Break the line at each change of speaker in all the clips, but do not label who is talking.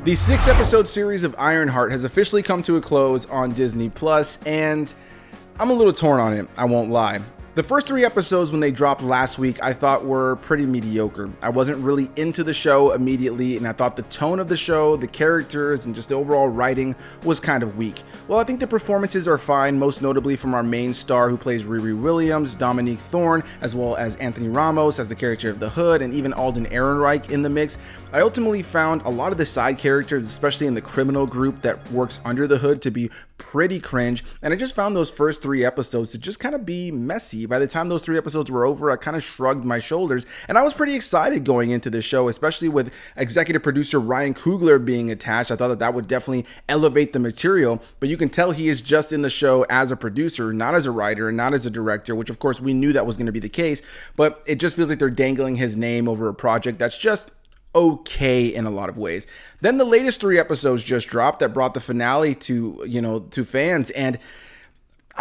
The 6-episode series of Ironheart has officially come to a close on Disney Plus, and I'm a little torn on it, I won't lie. The first 3 episodes when they dropped last week I thought were pretty mediocre. I wasn't really into the show immediately, and I thought the tone of the show, the characters, and just the overall writing was kind of weak. Well, I think the performances are fine, most notably from our main star who plays Riri Williams, Dominique Thorne, as well as Anthony Ramos as the character of the Hood, and even Alden Ehrenreich in the mix. I ultimately found a lot of the side characters, especially in the criminal group that works under the Hood, to be pretty cringe, and I just found those first 3 episodes to just kind of be messy. By the time those 3 episodes were over, I kind of shrugged my shoulders, and I was pretty excited going into the show, especially with executive producer Ryan Coogler being attached. I thought that would definitely elevate the material, but you can tell he is just in the show as a producer, not as a writer and not as a director, which of course we knew that was going to be the case, but it just feels like they're dangling his name over a project that's just okay in a lot of ways. Then the latest 3 episodes just dropped that brought the finale to fans, and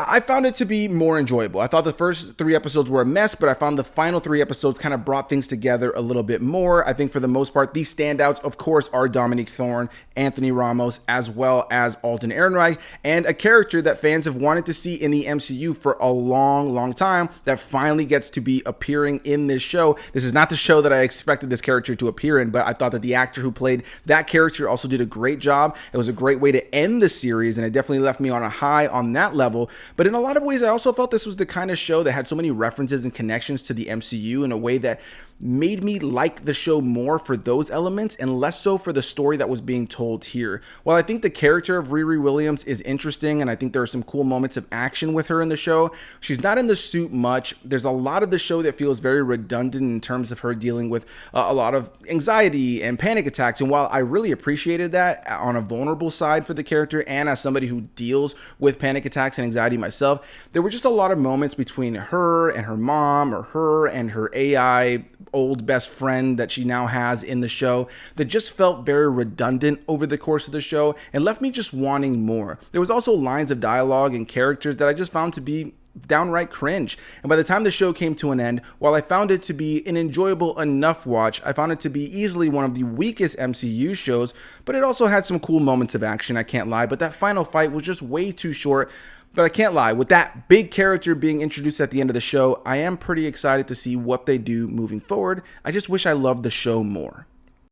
I found it to be more enjoyable. I thought the first 3 episodes were a mess, but I found the final 3 episodes kind of brought things together a little bit more. I think for the most part, these standouts, of course, are Dominique Thorne, Anthony Ramos, as well as Alden Ehrenreich, and a character that fans have wanted to see in the MCU for a long time that finally gets to be appearing in this show. This is not the show that I expected this character to appear in, but I thought that the actor who played that character also did a great job. It was a great way to end the series, and it definitely left me on a high on that level. But in a lot of ways, I also felt this was the kind of show that had so many references and connections to the MCU in a way that made me like the show more for those elements and less so for the story that was being told here. While I think the character of Riri Williams is interesting, and I think there are some cool moments of action with her in the show, she's not in the suit much. There's a lot of the show that feels very redundant in terms of her dealing with a lot of anxiety and panic attacks. And while I really appreciated that on a vulnerable side for the character, and as somebody who deals with panic attacks and anxiety myself, there were just a lot of moments between her and her mom, or her and her AI old best friend that she now has in the show, that just felt very redundant over the course of the show and left me just wanting more. There was also lines of dialogue and characters that I just found to be downright cringe. And by the time the show came to an end, while I found it to be an enjoyable enough watch, I found it to be easily one of the weakest MCU shows, but it also had some cool moments of action, I can't lie. But that final fight was just way too short. But I can't lie, with that big character being introduced at the end of the show, I am pretty excited to see what they do moving forward. I just wish I loved the show more.